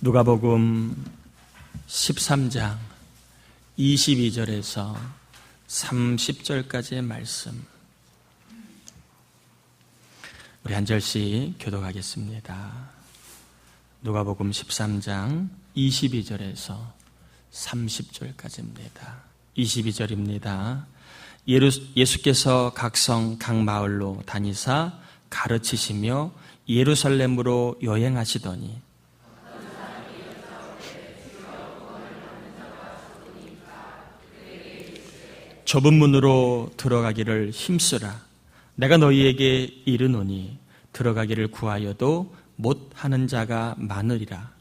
누가복음 13장 22절에서 30절까지의 말씀, 우리 한 절씩 교독하겠습니다. 누가복음 13장 22절에서 30절까지입니다. 22절입니다. 예수께서 각 성, 각 마을로 다니사 가르치시며 예루살렘으로 여행하시더니 좁은 문으로 들어가기를 힘쓰라. 내가 너희에게 이르노니 들어가기를 구하여도 못하는 자가 많으리라.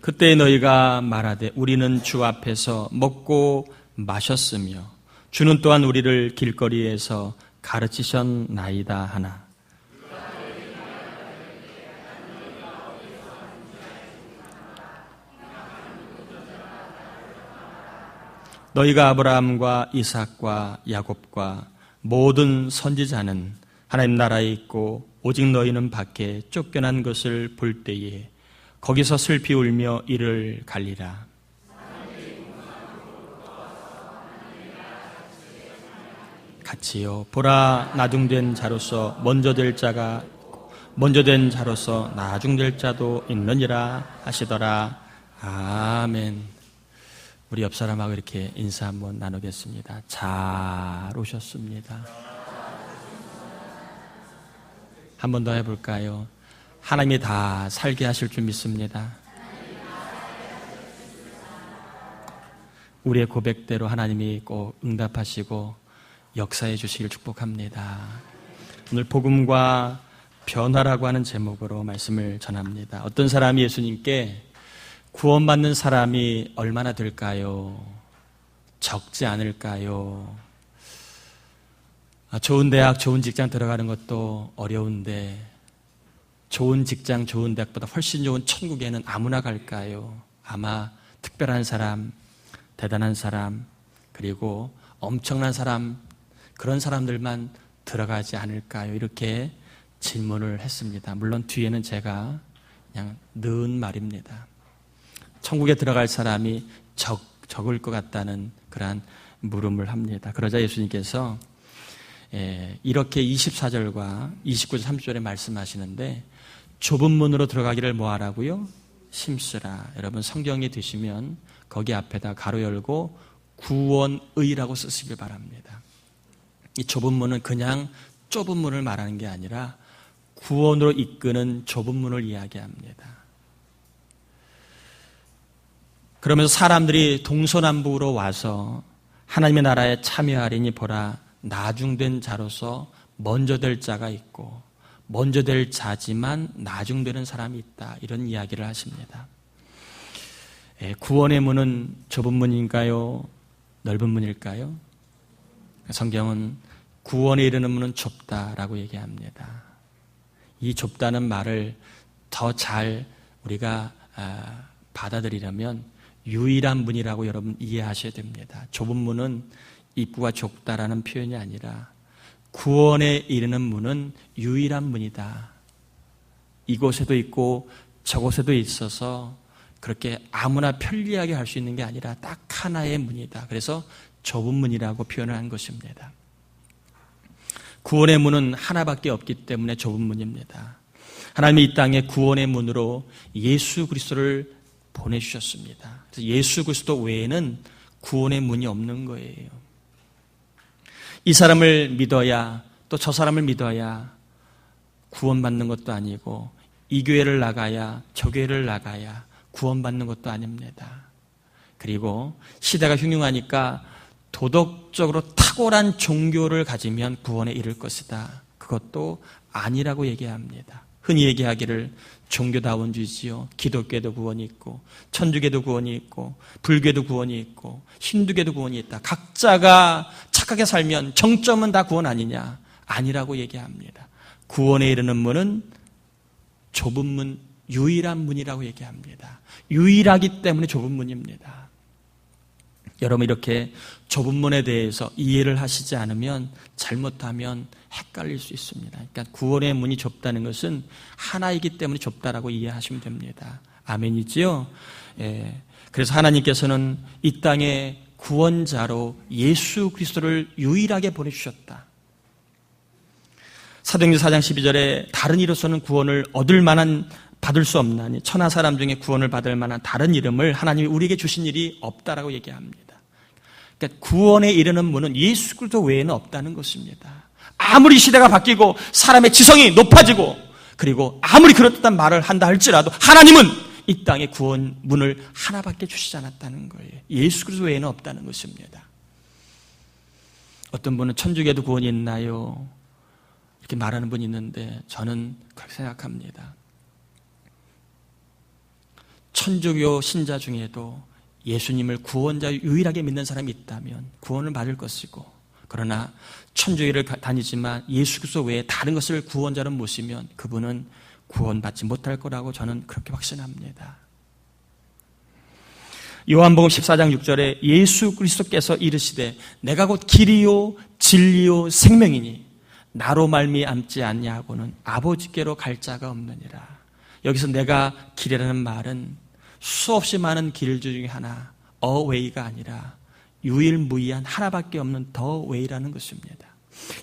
그때 너희가 말하되 우리는 주 앞에서 먹고 마셨으며 주는 또한 우리를 길거리에서 가르치셨나이다 하나. 너희가 아브라함과 이삭과 야곱과 모든 선지자는 하나님 나라에 있고 오직 너희는 밖에 쫓겨난 것을 볼 때에 거기서 슬피 울며 이를 갈리라. 같이요. 보라, 나중된 자로서 먼저 된 자로서 나중될 자도 있느니라 하시더라. 아멘. 우리 옆 사람하고 이렇게 인사 한번 나누겠습니다. 잘 오셨습니다. 한 번 더 해볼까요? 하나님이 다 살게 하실 줄 믿습니다. 우리의 고백대로 하나님이 꼭 응답하시고 역사해 주시길 축복합니다. 오늘 복음과 변화라고 하는 제목으로 말씀을 전합니다. 어떤 사람이 예수님께 구원받는 사람이 얼마나 될까요? 적지 않을까요? 좋은 대학, 좋은 직장 들어가는 것도 어려운데 좋은 직장, 좋은 대학보다 훨씬 좋은 천국에는 아무나 갈까요? 아마 특별한 사람, 대단한 사람, 그리고 엄청난 사람, 그런 사람들만 들어가지 않을까요? 이렇게 질문을 했습니다. 물론 뒤에는 제가 그냥 넣은 말입니다. 천국에 들어갈 사람이 적을 것 같다는 그러한 물음을 합니다. 그러자 예수님께서 이렇게 24절과 29절, 30절에 말씀하시는데 좁은 문으로 들어가기를 뭐하라고요? 힘쓰라. 여러분 성경에 드시면 거기 앞에다 가로 열고 구원의라고 쓰시길 바랍니다. 이 좁은 문은 그냥 좁은 문을 말하는 게 아니라 구원으로 이끄는 좁은 문을 이야기합니다. 그러면서 사람들이 동서남북으로 와서 하나님의 나라에 참여하리니 보라, 나중된 자로서 먼저 될 자가 있고 먼저 될 자지만 나중되는 사람이 있다. 이런 이야기를 하십니다. 구원의 문은 좁은 문인가요? 넓은 문일까요? 성경은 구원에 이르는 문은 좁다라고 얘기합니다. 이 좁다는 말을 더 잘 우리가 받아들이려면 유일한 문이라고 여러분 이해하셔야 됩니다. 좁은 문은 입구가 좁다라는 표현이 아니라 구원에 이르는 문은 유일한 문이다. 이곳에도 있고 저곳에도 있어서 그렇게 아무나 편리하게 할 수 있는 게 아니라 딱 하나의 문이다. 그래서 좁은 문이라고 표현을 한 것입니다. 구원의 문은 하나밖에 없기 때문에 좁은 문입니다. 하나님이 이 땅에 구원의 문으로 예수 그리스도를 보내주셨습니다. 그래서 예수 그리스도 외에는 구원의 문이 없는 거예요. 이 사람을 믿어야 또 저 사람을 믿어야 구원받는 것도 아니고 이 교회를 나가야 저 교회를 나가야 구원받는 것도 아닙니다. 그리고 시대가 흉흉하니까 도덕적으로 탁월한 종교를 가지면 구원에 이를 것이다. 그것도 아니라고 얘기합니다. 흔히 얘기하기를 종교다원주의지요. 기독교에도 구원이 있고 천주교에도 구원이 있고 불교에도 구원이 있고 힌두교에도 구원이 있다. 각자가 착하게 살면 정점은 다 구원 아니냐? 아니라고 얘기합니다. 구원에 이르는 문은 좁은 문 유일한 문이라고 얘기합니다. 유일하기 때문에 좁은 문입니다. 여러분, 이렇게 좁은 문에 대해서 이해를 하시지 않으면 잘못하면 헷갈릴 수 있습니다. 그러니까 구원의 문이 좁다는 것은 하나이기 때문에 좁다라고 이해하시면 됩니다. 아멘이지요? 예. 그래서 하나님께서는 이 땅에 구원자로 예수 그리스도를 유일하게 보내주셨다. 사도행전 4장 12절에 다른 이로서는 구원을 얻을 만한 받을 수 없나니 천하 사람 중에 구원을 받을 만한 다른 이름을 하나님이 우리에게 주신 일이 없다라고 얘기합니다. 그러니까 구원에 이르는 문은 예수 그리스도 외에는 없다는 것입니다. 아무리 시대가 바뀌고 사람의 지성이 높아지고 그리고 아무리 그렇다는 말을 한다 할지라도 하나님은 이 땅에 구원 문을 하나밖에 주시지 않았다는 거예요. 예수 그리스도 외에는 없다는 것입니다. 어떤 분은 천주교에도 구원이 있나요? 이렇게 말하는 분이 있는데 저는 그렇게 생각합니다. 천주교 신자 중에도 예수님을 구원자 유일하게 믿는 사람이 있다면 구원을 받을 것이고, 그러나 천주교를 다니지만 예수 그리스도 외에 다른 것을 구원자로 모시면 그분은 구원받지 못할 거라고 저는 그렇게 확신합니다. 요한복음 14장 6절에 예수 그리스도께서 이르시되 내가 곧 길이요 진리요 생명이니 나로 말미암지 않냐고는 아버지께로 갈 자가 없느니라. 여기서 내가 길이라는 말은 수없이 많은 길 중에 하나, 어웨이가 아니라 유일무이한 하나밖에 없는 더 웨이라는 것입니다.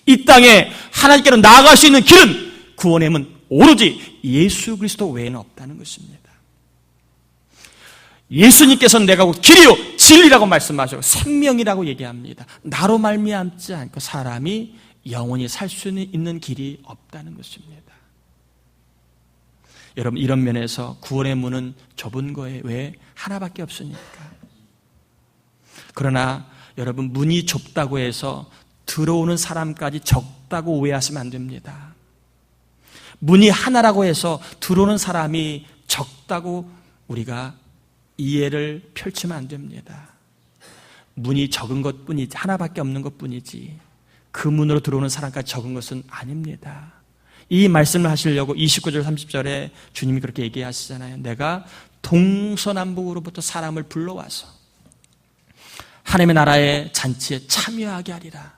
이 땅에 하나님께로 나아갈 수 있는 길은, 구원의 문, 오로지 예수 그리스도 외에는 없다는 것입니다. 예수님께서는 내가 곧 길이요 진리라고 말씀하시고 생명이라고 얘기합니다. 나로 말미암지 않고 사람이 영원히 살 수 있는 길이 없다는 것입니다. 여러분, 이런 면에서 구원의 문은 좁은 거에 왜 하나밖에 없으니까. 그러나 여러분, 문이 좁다고 해서 들어오는 사람까지 적다고 오해하시면 안 됩니다. 문이 하나라고 해서 들어오는 사람이 적다고 우리가 이해를 펼치면 안 됩니다. 문이 적은 것뿐이지, 하나밖에 없는 것뿐이지 그 문으로 들어오는 사람까지 적은 것은 아닙니다. 이 말씀을 하시려고 29절 30절에 주님이 그렇게 얘기하시잖아요. 내가 동서남북으로부터 사람을 불러와서 하나님의 나라의 잔치에 참여하게 하리라.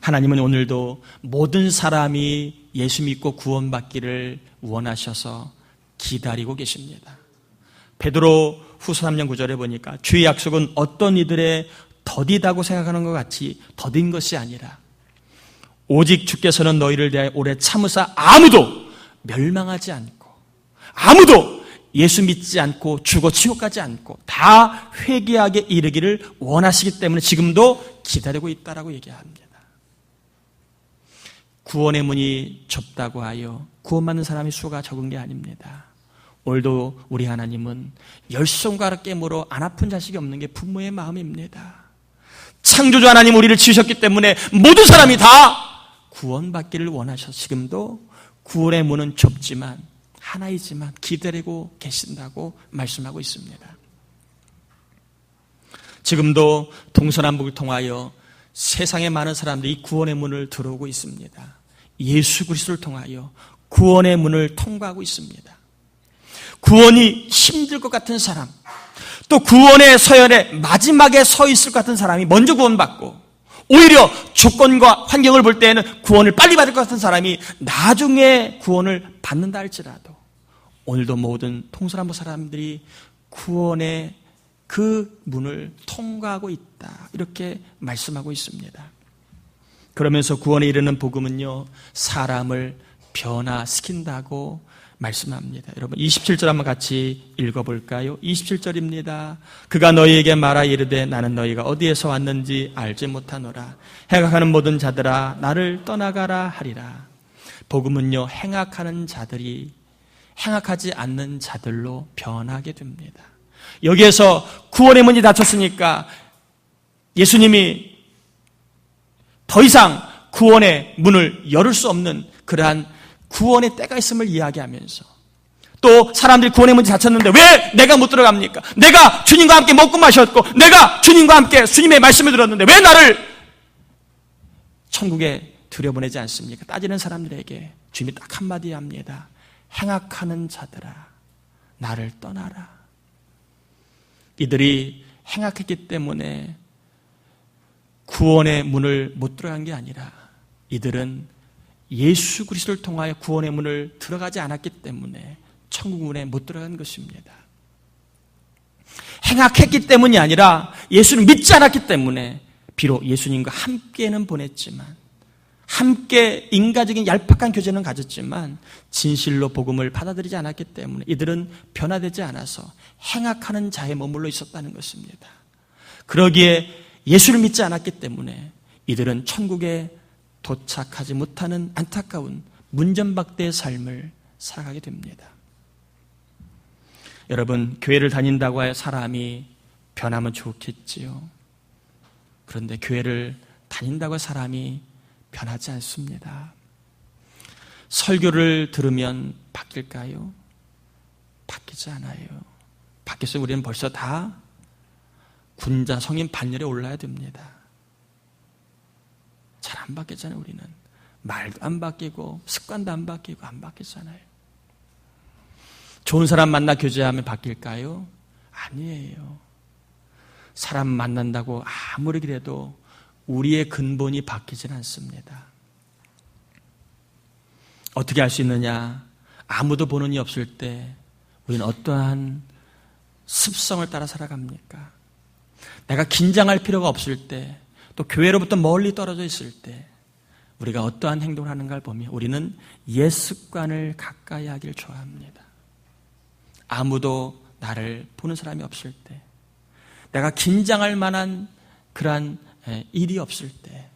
하나님은 오늘도 모든 사람이 예수 믿고 구원받기를 원하셔서 기다리고 계십니다. 베드로 후서 3장 9절에 보니까 주의 약속은 어떤 이들의 더디다고 생각하는 것 같이 더딘 것이 아니라 오직 주께서는 너희를 대하여 오래 참으사 아무도 멸망하지 않고 아무도 예수 믿지 않고 죽어 지옥 가지 않고 다 회개하게 이르기를 원하시기 때문에 지금도 기다리고 있다라고 얘기합니다. 구원의 문이 좁다고 하여 구원받는 사람의 수가 적은 게 아닙니다. 오늘도 우리 하나님은 열 손가락 깨물어 안 아픈 자식이 없는 게 부모의 마음입니다. 창조주 하나님 우리를 지으셨기 때문에 모든 사람이 다 구원받기를 원하셔서 지금도 구원의 문은 좁지만 하나이지만 기다리고 계신다고 말씀하고 있습니다. 지금도 동서남북을 통하여 세상의 많은 사람들이 구원의 문을 들어오고 있습니다. 예수 그리스도를 통하여 구원의 문을 통과하고 있습니다. 구원이 힘들 것 같은 사람, 또 구원의 서열에 마지막에 서 있을 것 같은 사람이 먼저 구원받고 오히려 조건과 환경을 볼 때에는 구원을 빨리 받을 것 같은 사람이 나중에 구원을 받는다 할지라도 오늘도 모든 동서남북 사람들이 구원의 그 문을 통과하고 있다, 이렇게 말씀하고 있습니다. 그러면서 구원에 이르는 복음은요, 사람을 변화시킨다고 말씀합니다. 여러분 27절 한번 같이 읽어볼까요? 27절입니다. 그가 너희에게 말하 이르되 나는 너희가 어디에서 왔는지 알지 못하노라. 행악하는 모든 자들아 나를 떠나가라 하리라. 복음은요, 행악하는 자들이 행악하지 않는 자들로 변하게 됩니다. 여기에서 구원의 문이 닫혔으니까 예수님이 더 이상 구원의 문을 열을 수 없는 그러한 구원의 때가 있음을 이야기하면서, 또 사람들이 구원의 문이 닫혔는데 왜 내가 못 들어갑니까? 내가 주님과 함께 먹고 마셨고 내가 주님과 함께 주님의 말씀을 들었는데 왜 나를 천국에 들여보내지 않습니까? 따지는 사람들에게 주님이 딱 한마디 합니다. 행악하는 자들아 나를 떠나라. 이들이 행악했기 때문에 구원의 문을 못 들어간 게 아니라 이들은 예수 그리스도를 통하여 구원의 문을 들어가지 않았기 때문에 천국 문에 못 들어간 것입니다. 행악했기 때문이 아니라 예수를 믿지 않았기 때문에 비록 예수님과 함께는 보냈지만 함께 인간적인 얄팍한 교제는 가졌지만 진실로 복음을 받아들이지 않았기 때문에 이들은 변화되지 않아서 행악하는 자에 머물러 있었다는 것입니다. 그러기에 예수를 믿지 않았기 때문에 이들은 천국에 도착하지 못하는 안타까운 문전박대의 삶을 살아가게 됩니다. 여러분, 교회를 다닌다고 하여 사람이 변하면 좋겠지요. 그런데 교회를 다닌다고 해서 사람이 변하지 않습니다. 설교를 들으면 바뀔까요? 바뀌지 않아요. 바뀌어서 우리는 벌써 다 군자 성인 반열에 올라야 됩니다. 잘 안 바뀌잖아요. 우리는 말도 안 바뀌고 습관도 안 바뀌고 안 바뀌잖아요. 좋은 사람 만나 교제하면 바뀔까요? 아니에요. 사람 만난다고 아무리 그래도 우리의 근본이 바뀌진 않습니다. 어떻게 알 수 있느냐? 아무도 보는 이 없을 때 우리는 어떠한 습성을 따라 살아갑니까? 내가 긴장할 필요가 없을 때, 또 교회로부터 멀리 떨어져 있을 때 우리가 어떠한 행동을 하는가를 보면 우리는 옛 습관을 가까이 하길 좋아합니다. 아무도 나를 보는 사람이 없을 때, 내가 긴장할 만한 그러한 일이 없을 때,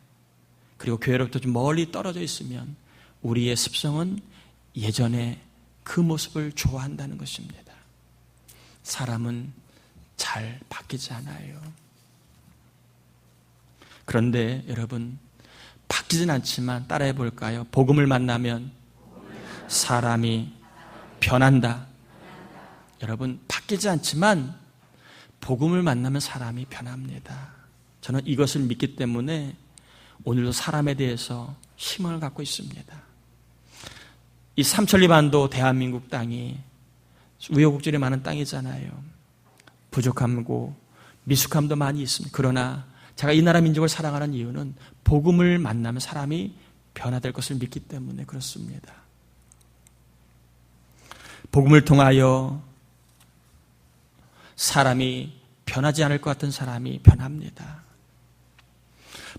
그리고 교회로부터 좀 멀리 떨어져 있으면 우리의 습성은 예전에 그 모습을 좋아한다는 것입니다. 사람은 잘 바뀌지 않아요. 그런데 여러분, 바뀌진 않지만 따라해 볼까요? 복음을 만나면 사람이 변한다. 여러분, 바뀌지 않지만 복음을 만나면 사람이 변합니다. 저는 이것을 믿기 때문에 오늘도 사람에 대해서 희망을 갖고 있습니다. 이 삼천리반도 대한민국 땅이 우여곡절이 많은 땅이잖아요. 부족함고 미숙함도 많이 있습니다. 그러나 제가 이 나라 민족을 사랑하는 이유는 복음을 만나면 사람이 변화될 것을 믿기 때문에 그렇습니다. 복음을 통하여 사람이 변하지 않을 것 같은 사람이 변합니다.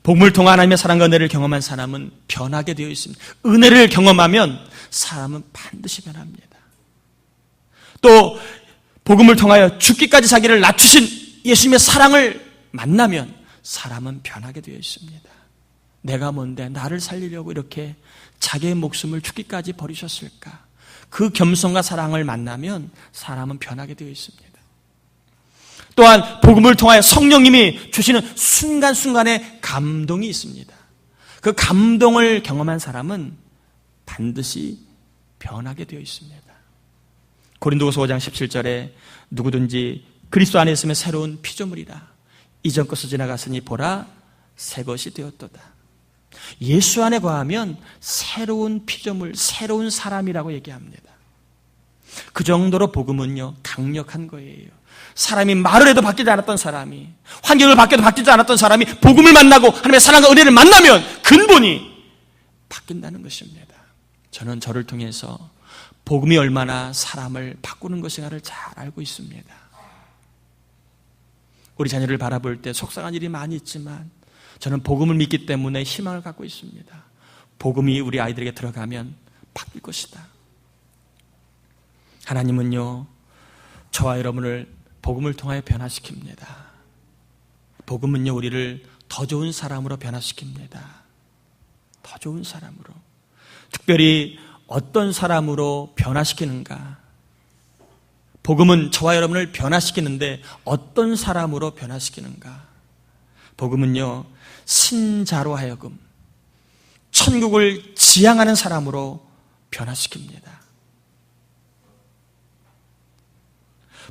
복음을 통한 하나님의 사랑과 은혜를 경험한 사람은 변하게 되어 있습니다. 은혜를 경험하면 사람은 반드시 변합니다. 또 복음을 통하여 죽기까지 자기를 낮추신 예수님의 사랑을 만나면 사람은 변하게 되어 있습니다. 내가 뭔데 나를 살리려고 이렇게 자기의 목숨을 죽기까지 버리셨을까? 그 겸손과 사랑을 만나면 사람은 변하게 되어 있습니다. 또한 복음을 통하여 성령님이 주시는 순간순간의 감동이 있습니다. 그 감동을 경험한 사람은 반드시 변하게 되어 있습니다. 고린도후서 5장 17절에 누구든지 그리스도 안에 있으면 새로운 피조물이라. 이전 것을 지나갔으니 보라 새 것이 되었도다. 예수 안에 거하면 새로운 피조물, 새로운 사람이라고 얘기합니다. 그 정도로 복음은요 강력한 거예요. 사람이 말을 해도 바뀌지 않았던 사람이, 환경을 바뀌어도 바뀌지 않았던 사람이 복음을 만나고 하나님의 사랑과 은혜를 만나면 근본이 바뀐다는 것입니다. 저는 저를 통해서 복음이 얼마나 사람을 바꾸는 것인가를 잘 알고 있습니다. 우리 자녀를 바라볼 때 속상한 일이 많이 있지만 저는 복음을 믿기 때문에 희망을 갖고 있습니다. 복음이 우리 아이들에게 들어가면 바뀔 것이다. 하나님은요 저와 여러분을 복음을 통하여 변화시킵니다. 복음은요 우리를 더 좋은 사람으로 변화시킵니다. 더 좋은 사람으로. 특별히 어떤 사람으로 변화시키는가? 복음은 저와 여러분을 변화시키는데 어떤 사람으로 변화시키는가? 복음은요 신자로 하여금 천국을 지향하는 사람으로 변화시킵니다.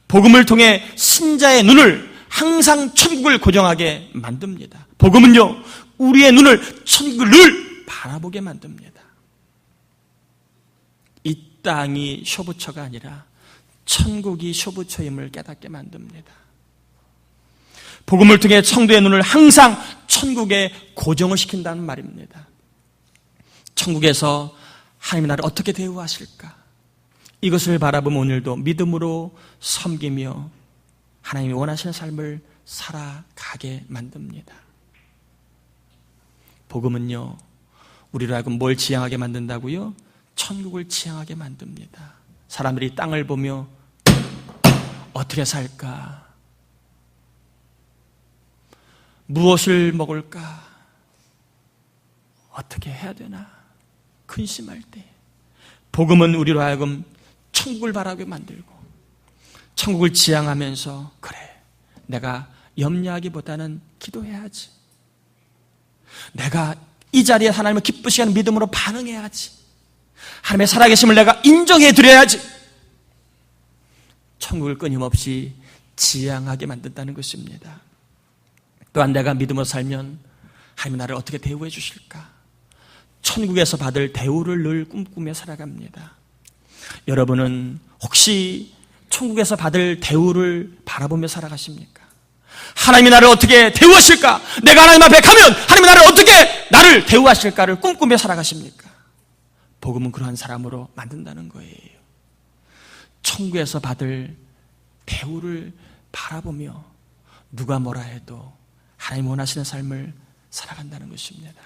복음을 통해 신자의 눈을 항상 천국을 고정하게 만듭니다. 복음은요 우리의 눈을 천국을 늘 바라보게 만듭니다. 이 땅이 쇼부처가 아니라 천국이 쇼부처임을 깨닫게 만듭니다. 복음을 통해 성도의 눈을 항상 천국에 고정을 시킨다는 말입니다. 천국에서 하나님이 나를 어떻게 대우하실까? 이것을 바라보면 오늘도 믿음으로 섬기며 하나님이 원하시는 삶을 살아가게 만듭니다. 복음은요, 우리로 하여금 뭘 지향하게 만든다고요? 천국을 지향하게 만듭니다. 사람들이 땅을 보며 어떻게 살까? 무엇을 먹을까? 어떻게 해야 되나? 근심할 때 복음은 우리로 하여금 천국을 바라게 만들고 천국을 지향하면서 그래, 내가 염려하기보다는 기도해야지. 내가 이 자리에 하나님을 기쁘시게 하는 믿음으로 반응해야지. 하나님의 살아계심을 내가 인정해드려야지. 천국을 끊임없이 지향하게 만든다는 것입니다. 또한 내가 믿음으로 살면 하나님이 나를 어떻게 대우해 주실까? 천국에서 받을 대우를 늘 꿈꾸며 살아갑니다. 여러분은 혹시 천국에서 받을 대우를 바라보며 살아가십니까? 하나님이 나를 어떻게 대우하실까? 내가 하나님 앞에 가면 하나님이 나를 어떻게 나를 대우하실까를 꿈꾸며 살아가십니까? 복음은 그러한 사람으로 만든다는 거예요. 천국에서 받을 대우를 바라보며 누가 뭐라 해도 하나님 원하시는 삶을 살아간다는 것입니다.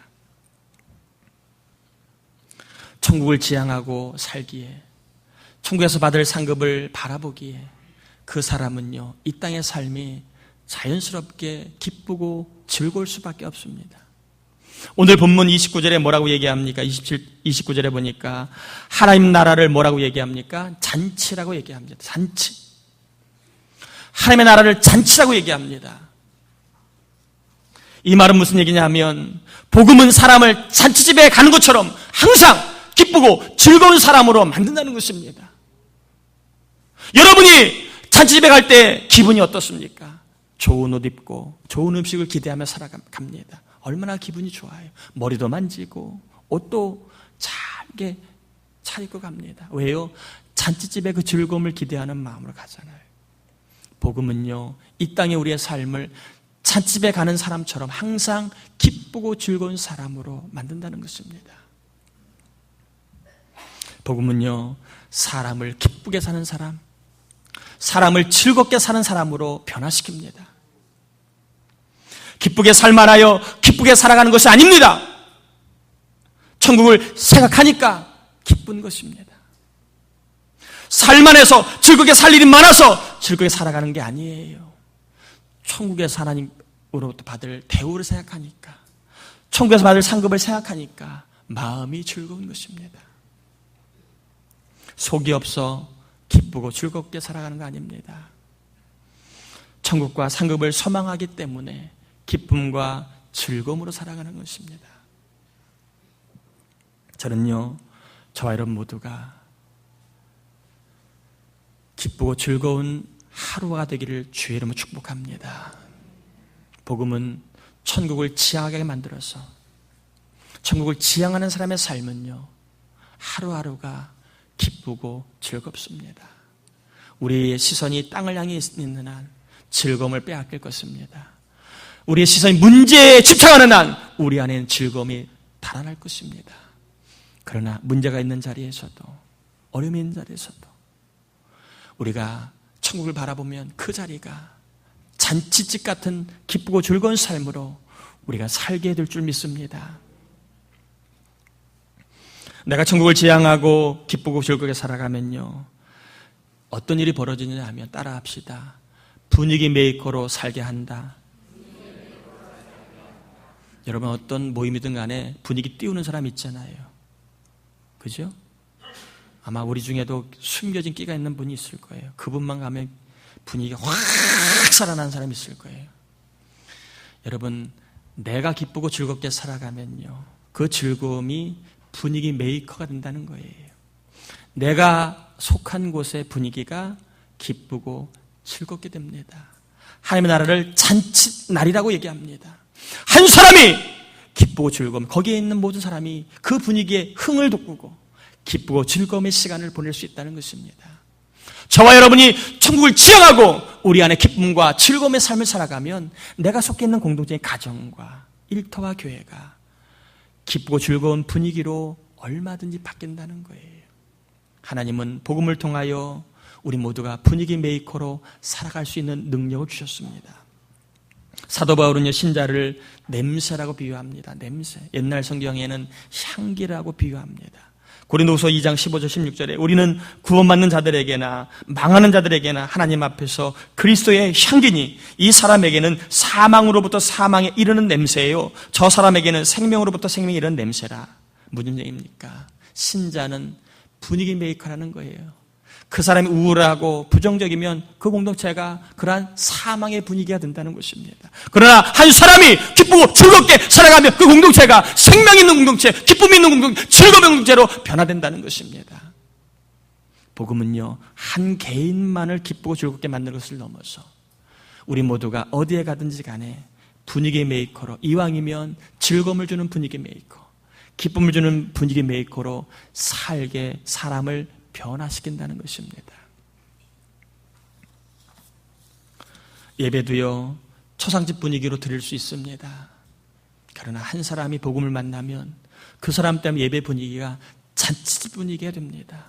천국을 지향하고 살기에, 천국에서 받을 상급을 바라보기에 그 사람은요, 이 땅의 삶이 자연스럽게 기쁘고 즐거울 수밖에 없습니다. 오늘 본문 29절에 뭐라고 얘기합니까? 29절에 보니까 하나님 나라를 뭐라고 얘기합니까? 잔치라고 얘기합니다. 잔치. 하나님의 나라를 잔치라고 얘기합니다. 이 말은 무슨 얘기냐 하면 복음은 사람을 잔치집에 가는 것처럼 항상 기쁘고 즐거운 사람으로 만든다는 것입니다. 여러분이 잔치집에 갈 때 기분이 어떻습니까? 좋은 옷 입고 좋은 음식을 기대하며 살아갑니다. 얼마나 기분이 좋아요. 머리도 만지고 옷도 잘게 차리고 갑니다. 왜요? 잔치집의 그 즐거움을 기대하는 마음으로 가잖아요. 복음은요, 이 땅에 우리의 삶을 잔치집에 가는 사람처럼 항상 기쁘고 즐거운 사람으로 만든다는 것입니다. 복음은요, 사람을 기쁘게 사는 사람, 사람을 즐겁게 사는 사람으로 변화시킵니다. 기쁘게 살만하여 기쁘게 살아가는 것이 아닙니다. 천국을 생각하니까 기쁜 것입니다. 살만해서 즐겁게 살 일이 많아서 즐겁게 살아가는 게 아니에요. 천국에서 하나님으로부터 받을 대우를 생각하니까, 천국에서 받을 상급을 생각하니까 마음이 즐거운 것입니다. 속이 없어 기쁘고 즐겁게 살아가는 거 아닙니다. 천국과 상급을 소망하기 때문에 기쁨과 즐거움으로 살아가는 것입니다. 저는요, 저와 여러분 모두가 기쁘고 즐거운 하루가 되기를 주의 이름으로 축복합니다. 복음은 천국을 지향하게 만들어서 천국을 지향하는 사람의 삶은요, 하루하루가 기쁘고 즐겁습니다. 우리의 시선이 땅을 향해 있는 한 즐거움을 빼앗길 것입니다. 우리의 시선이 문제에 집착하는 한 우리 안에는 즐거움이 달아날 것입니다. 그러나 문제가 있는 자리에서도, 어려움이 있는 자리에서도 우리가 천국을 바라보면 그 자리가 잔치집 같은 기쁘고 즐거운 삶으로 우리가 살게 될 줄 믿습니다. 내가 천국을 지향하고 기쁘고 즐겁게 살아가면요, 어떤 일이 벌어지느냐 하면 따라합시다. 분위기 메이커로 살게 한다. 여러분, 어떤 모임이든 간에 분위기 띄우는 사람 있잖아요. 그죠? 아마 우리 중에도 숨겨진 끼가 있는 분이 있을 거예요. 그분만 가면 분위기가 확 살아나는 사람이 있을 거예요. 여러분, 내가 기쁘고 즐겁게 살아가면요, 그 즐거움이 분위기 메이커가 된다는 거예요. 내가 속한 곳의 분위기가 기쁘고 즐겁게 됩니다. 하나님의 나라를 잔치날이라고 얘기합니다. 한 사람이 기쁘고 즐거움, 거기에 있는 모든 사람이 그 분위기에 흥을 돋구고 기쁘고 즐거움의 시간을 보낼 수 있다는 것입니다. 저와 여러분이 천국을 지향하고 우리 안에 기쁨과 즐거움의 삶을 살아가면 내가 속해 있는 공동체의 가정과 일터와 교회가 기쁘고 즐거운 분위기로 얼마든지 바뀐다는 거예요. 하나님은 복음을 통하여 우리 모두가 분위기 메이커로 살아갈 수 있는 능력을 주셨습니다. 사도 바울은요, 신자를 냄새라고 비유합니다. 냄새. 옛날 성경에는 향기라고 비유합니다. 고린도후서 2장 15절 16절에 우리는 구원받는 자들에게나 망하는 자들에게나 하나님 앞에서 그리스도의 향기니 이 사람에게는 사망으로부터 사망에 이르는 냄새예요. 저 사람에게는 생명으로부터 생명에 이르는 냄새라. 무슨 얘기입니까? 신자는 분위기 메이커라는 거예요. 그 사람이 우울하고 부정적이면 그 공동체가 그러한 사망의 분위기가 된다는 것입니다. 그러나 한 사람이 기쁘고 즐겁게 살아가면 그 공동체가 생명 있는 공동체, 기쁨 있는 공동체, 즐거운 공동체로 변화된다는 것입니다. 복음은요, 한 개인만을 기쁘고 즐겁게 만드는 것을 넘어서 우리 모두가 어디에 가든지 간에 분위기 메이커로, 이왕이면 즐거움을 주는 분위기 메이커, 기쁨을 주는 분위기 메이커로 살게 사람을 변화시킨다는 것입니다. 예배도요, 초상집 분위기로 드릴 수 있습니다. 그러나 한 사람이 복음을 만나면 그 사람 때문에 예배 분위기가 잔치집 분위기가 됩니다.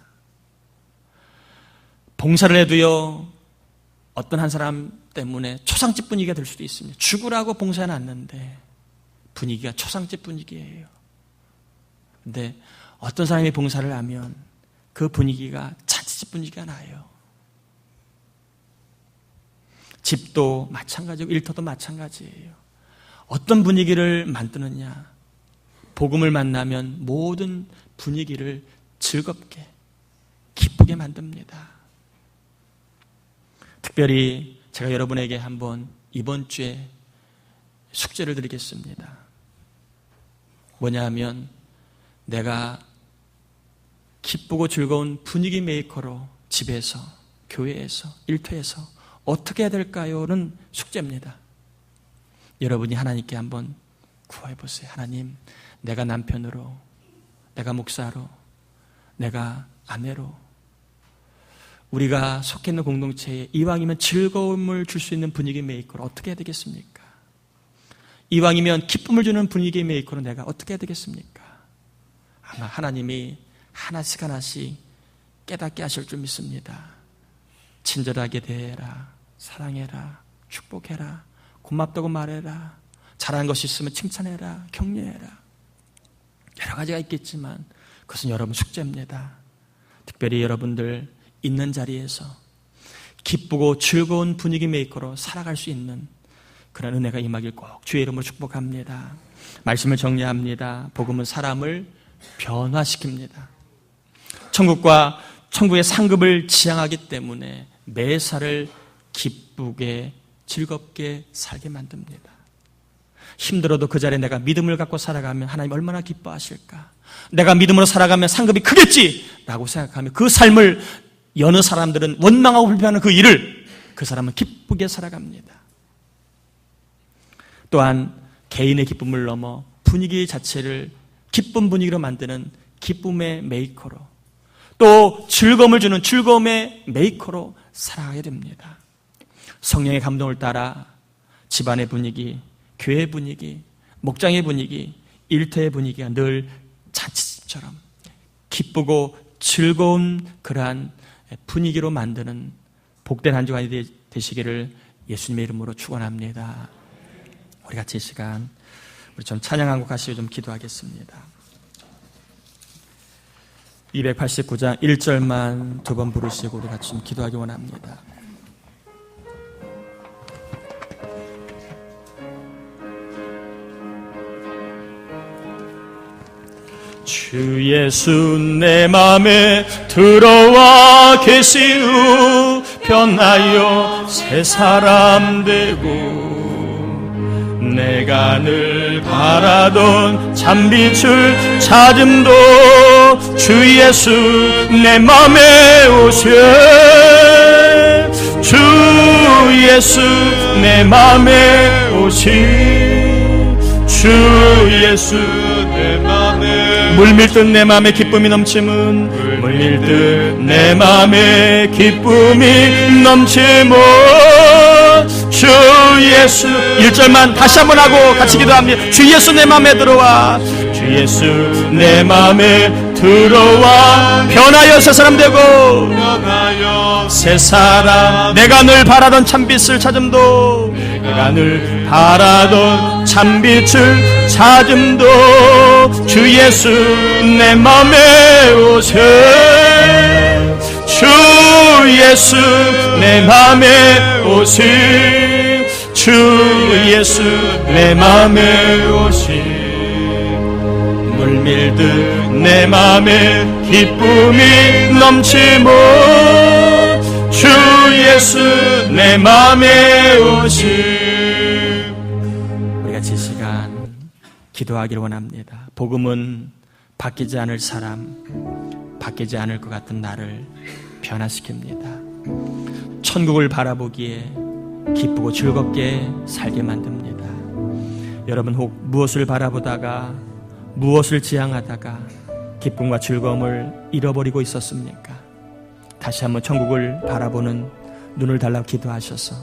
봉사를 해도요, 어떤 한 사람 때문에 초상집 분위기가 될 수도 있습니다. 죽으라고 봉사는 않는데 분위기가 초상집 분위기예요. 근데 어떤 사람이 봉사를 하면 그 분위기가 잔치집 분위기가 나요. 집도 마찬가지고 일터도 마찬가지예요. 어떤 분위기를 만드느냐? 복음을 만나면 모든 분위기를 즐겁게 기쁘게 만듭니다. 특별히 제가 여러분에게 한번 이번 주에 숙제를 드리겠습니다. 뭐냐 하면 내가 기쁘고 즐거운 분위기 메이커로 집에서, 교회에서, 일터에서 어떻게 해야 될까요?는 숙제입니다. 여러분이 하나님께 한번 구해보세요. 하나님, 내가 남편으로, 내가 목사로, 내가 아내로, 우리가 속해 있는 공동체에 이왕이면 즐거움을 줄 수 있는 분위기 메이커로 어떻게 해야 되겠습니까? 이왕이면 기쁨을 주는 분위기 메이커로 내가 어떻게 해야 되겠습니까? 아마 하나님이 하나씩 하나씩 깨닫게 하실 줄 믿습니다. 친절하게 대해라, 사랑해라, 축복해라, 고맙다고 말해라, 잘한 것이 있으면 칭찬해라, 격려해라. 여러 가지가 있겠지만 그것은 여러분 숙제입니다. 특별히 여러분들 있는 자리에서 기쁘고 즐거운 분위기 메이커로 살아갈 수 있는 그런 은혜가 임하길 꼭 주의 이름으로 축복합니다. 말씀을 정리합니다. 복음은 사람을 변화시킵니다. 천국과 천국의 상급을 지향하기 때문에 매사를 기쁘게 즐겁게 살게 만듭니다. 힘들어도 그 자리에 내가 믿음을 갖고 살아가면 하나님 얼마나 기뻐하실까? 내가 믿음으로 살아가면 상급이 크겠지! 라고 생각하면 그 삶을 여느 사람들은 원망하고 불평하는 그 일을 그 사람은 기쁘게 살아갑니다. 또한 개인의 기쁨을 넘어 분위기 자체를 기쁜 분위기로 만드는 기쁨의 메이커로, 또 즐거움을 주는 즐거움의 메이커로 살아가게 됩니다. 성령의 감동을 따라 집안의 분위기, 교회 분위기, 목장의 분위기, 일터의 분위기가 늘 잔치집처럼 기쁘고 즐거운 그러한 분위기로 만드는 복된 한 주간이 되시기를 예수님의 이름으로 축원합니다. 우리 같이 이 시간 우리 좀 찬양 한 곡 하시고 좀 기도하겠습니다. 289장 1절만 두 번 부르시고 우리 같이 좀 기도하기 원합니다. 주 예수 내 맘에 들어와 계시우 변하여 새 사람 되고 내가 늘 바라던 참빛을 찾음도 주 예수 내 맘에 오셔 주 예수 내 맘에 오시 주 예수 내 맘에 물밀듯 내 맘에 기쁨이 넘치면 물밀듯 내 맘에 기쁨이 넘치면 주 예수 1절만 다시 한번 하고 같이 기도합니다. 주 예수 내 맘에 들어와 주 예수 내 맘에 들어와 변하여 새 사람 되고 새 사람 내가 늘 바라던 참빛을 찾음도 내가 늘 바라던 참빛을 찾음도 주 예수 내 맘에 오세 주 예수 내 맘에 오세 주 예수 내 맘에 오세 물밀듯 내 맘에 기쁨이 넘치고 주 예수 내 맘에 오시 우리가 이 시간 기도하기를 원합니다. 복음은 바뀌지 않을 사람, 바뀌지 않을 것 같은 나를 변화시킵니다. 천국을 바라보기에 기쁘고 즐겁게 살게 만듭니다. 여러분 혹 무엇을 바라보다가 무엇을 지향하다가 기쁨과 즐거움을 잃어버리고 있었습니까? 다시 한번 천국을 바라보는 눈을 달라고 기도하셔서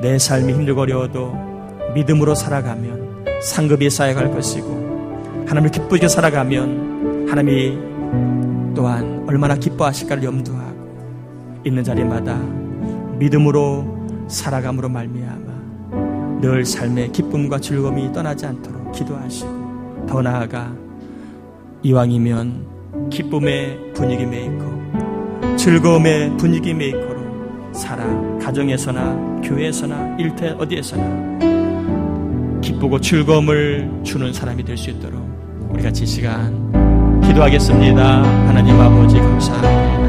내 삶이 힘들고 어려워도 믿음으로 살아가면 상급이 쌓여갈 것이고 하나님을 기쁘게 살아가면 하나님이 또한 얼마나 기뻐하실까를 염두하고 있는 자리마다 믿음으로 살아감으로 말미암아 늘 삶의 기쁨과 즐거움이 떠나지 않도록 기도하시고 더 나아가 이왕이면 기쁨의 분위기 메이커 즐거움의 분위기 메이커로 살아 가정에서나 교회에서나 일터 어디에서나 기쁘고 즐거움을 주는 사람이 될 수 있도록 우리 같이 이 시간 기도하겠습니다. 하나님 아버지 감사합니다.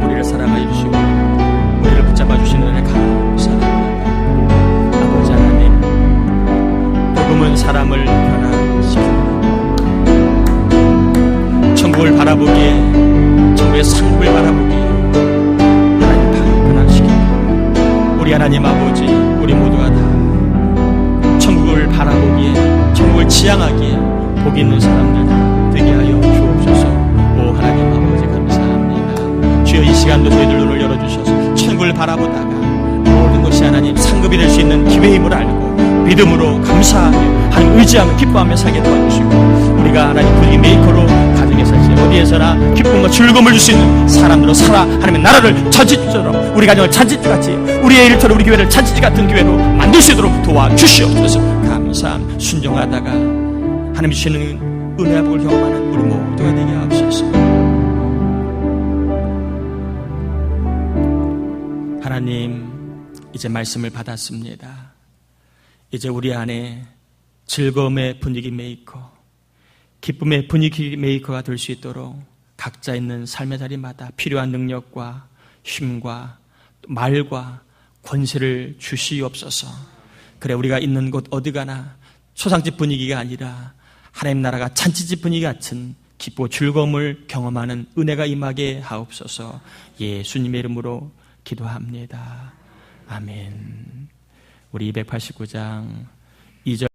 우리를 사랑하여 주시고 우리를 붙잡아 주시는 은혜 감사합니다. 아버지 하나님 복음은 사람을 변화시킵니다. 천국을 바라보기에 천국의 상급을 바라보기에 하나님 변화시킵니다. 우리 하나님 아버지 우리 모두가 다 천국을 바라보기에 천국을 지향하기에 복 있는 사람들 되게 하여 주옵소서. 오 하나님 아버지 감사합니다. 주여 이 시간도 저희들 눈을 열어주셔서 천국을 바라보다가 모든 것이 하나님 상급이 될 수 있는 기회임을 알고 믿음으로 감사하며 하나님 의지하며 기뻐하며 살게 도와주시고 우리가 하나님 분위기 메이커로 가정에서 어디에서나 기쁨과 즐거움을 줄 수 있는 사람으로 살아 하나님의 나라를 잔치처럼 우리 가정을 잔치같이 우리의 일터를 우리 교회를 잔치 같은 교회로 만들 수 있도록 도와주시옵소서. 감사함 순종하다가 하나님 주시는 은혜와 복을 경험하는 우리 모두가 되게 하옵소서. 하나님 이제 말씀을 받았습니다. 이제 우리 안에 즐거움의 분위기 메이커 기쁨의 분위기 메이커가 될 수 있도록 각자 있는 삶의 자리마다 필요한 능력과 힘과 말과 권세를 주시옵소서. 그래 우리가 있는 곳 어디 가나 초상집 분위기가 아니라 하나님 나라가 잔치집 분위기 같은 기쁘고 즐거움을 경험하는 은혜가 임하게 하옵소서. 예수님의 이름으로 기도합니다. 아멘. 우리 289장 2절